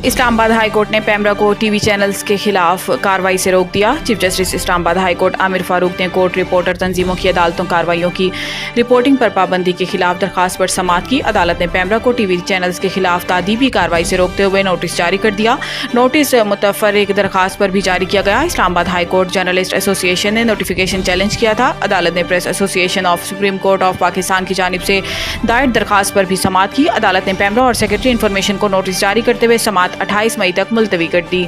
اسلام آباد high court نے پیمرا کو ٹی وی چینلز کے خلاف کارروائی سے روک دیا۔ چیف جسٹس اسلام آباد ہائی کورٹ عامر فاروق نے کورٹ رپورٹر تنظیموں کی عدالتوں کارروائیوں کی رپورٹنگ پر پابندی کے خلاف درخواست پر سماعت کی۔ عدالت نے پیمرا کو ٹی وی چینلز کے خلاف تعدیبی کارروائی سے روکتے ہوئے نوٹس جاری کر دیا۔ نوٹس متفرق درخواست پر بھی جاری کیا گیا۔ اسلام آباد ہائی کورٹ جرنلسٹ ایسوسی ایشن نے نوٹیفیکیشن چیلنج کیا تھا۔ عدالت نے پریس ایسوسی ایشن of supreme court of Pakistan کی جانب سے دائر درخواست پر بھی سماعت کی۔ عدالت نے پیمرا اور سیکرٹری انفارمیشن کو نوٹس جاری کرتے ہوئے سماعت 28 مئی تک ملتوی کر دی۔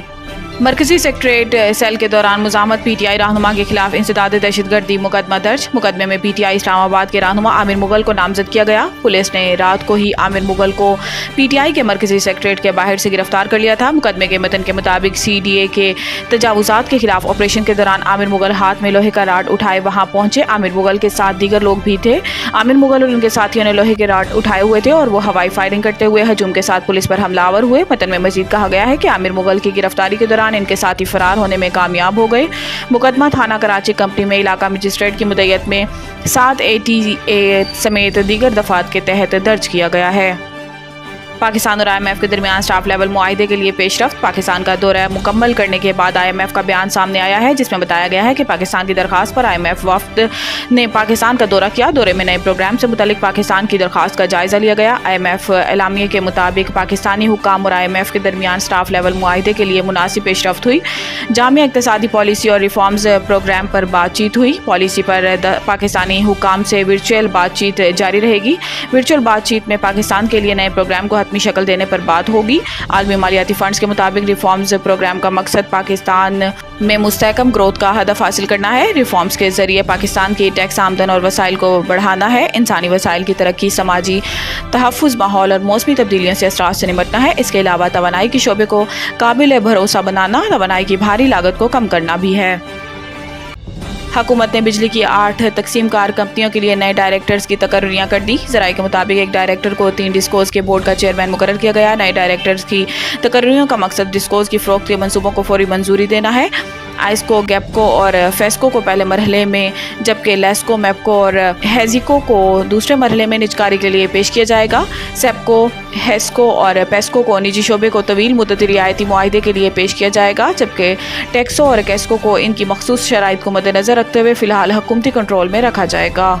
مرکزی سیکریٹریٹ سیل کے دوران مزاحمت پی ٹی آئی رہنما کے خلاف انسداد دہشت گردی مقدمہ درج۔ مقدمے میں پی ٹی آئی اسلام آباد کے رہنما عامر مغل کو نامزد کیا گیا۔ پولیس نے رات کو ہی عامر مغل کو پی ٹی آئی کے مرکزی سیکریٹریٹ کے باہر سے گرفتار کر لیا تھا۔ مقدمے کے متن کے مطابق سی ڈی اے کے تجاوزات کے خلاف آپریشن کے دوران عامر مغل ہاتھ میں لوہے کا راڈ اٹھائے وہاں پہنچے۔ عامر مغل کے ساتھ دیگر لوگ بھی تھے۔ عامر مغل اور ان کے ساتھیوں نے لوہے کے راڈ اٹھائے ہوئے تھے اور وہ ہوائی فائرنگ کرتے ہوئے ہجوم کے ساتھ پولیس پر حملہ آور ہوئے۔ متن میں مزید کہا گیا ہے کہ عامر مغل کی گرفتاری کے دوران ان کے ساتھی فرار ہونے میں کامیاب ہو گئے۔ مقدمہ تھانہ کراچی کمپنی میں علاقہ مجسٹریٹ کی مدعیت میں 7 ATA سمیت دیگر دفعات کے تحت درج کیا گیا ہے۔ پاکستان اور IMF کے درمیان سٹاف لیول معاہدے کے لیے پیش رفت۔ پاکستان کا دورہ مکمل کرنے کے بعد IMF کا بیان سامنے آیا ہے، جس میں بتایا گیا ہے کہ پاکستان کی درخواست پر IMF وفد نے پاکستان کا دورہ کیا۔ دورے میں نئے پروگرام سے متعلق پاکستان کی درخواست کا جائزہ لیا گیا۔ IMF اعلامیے کے مطابق پاکستانی حکام اور IMF کے درمیان سٹاف لیول معاہدے کے لیے مناسب پیش رفت ہوئی۔ جامع اقتصادی پالیسی اور ریفارمز پروگرام پر بات چیت ہوئی۔ پالیسی پر پاکستانی حکام سے ورچوئل بات چیت جاری رہے گی۔ ورچوئل بات چیت میں پاکستان کے لیے نئے پروگرام کو حتمی شکل دینے پر بات ہوگی۔ عالمی مالیاتی فنڈز کے مطابق ریفارمز پروگرام کا مقصد پاکستان میں مستحکم گروتھ کا ہدف حاصل کرنا ہے۔ ریفارمز کے ذریعے پاکستان کی ٹیکس آمدن اور وسائل کو بڑھانا ہے، انسانی وسائل کی ترقی، سماجی تحفظ، ماحول اور موسمی تبدیلیوں سے اثرات سے نمٹنا ہے۔ اس کے علاوہ توانائی کے شعبے کو قابل بھروسہ بنانا، توانائی کی بھاری لاگت کو کم کرنا بھی ہے۔ حکومت نے بجلی کی 8 تقسیم کار کمپنیوں کے لیے نئے ڈائریکٹرز کی تقرریاں کر دی۔ ذرائع کے مطابق ایک ڈائریکٹر کو 3 ڈسکوز کے بورڈ کا چیئرمین مقرر کیا گیا۔ نئے ڈائریکٹرز کی تقرریوں کا مقصد ڈسکوز کی فروخت کے منصوبوں کو فوری منظوری دینا ہے۔ آئسکو، گیپکو اور فیسکو کو پہلے مرحلے میں، جبکہ لیسکو، میپکو اور ہیزیکو کو دوسرے مرحلے میں نجکاری کے لیے پیش کیا جائے گا۔ سیپکو، ہیسکو اور پیسکو کو نجی شعبے کو طویل مدتی رعایتی معاہدے کے لیے پیش کیا جائے گا، جبکہ ٹیکسو اور کیسکو کو ان کی مخصوص شرائط کو مد نظر رکھتے ہوئے فی الحال حکومتی کنٹرول میں رکھا جائے گا۔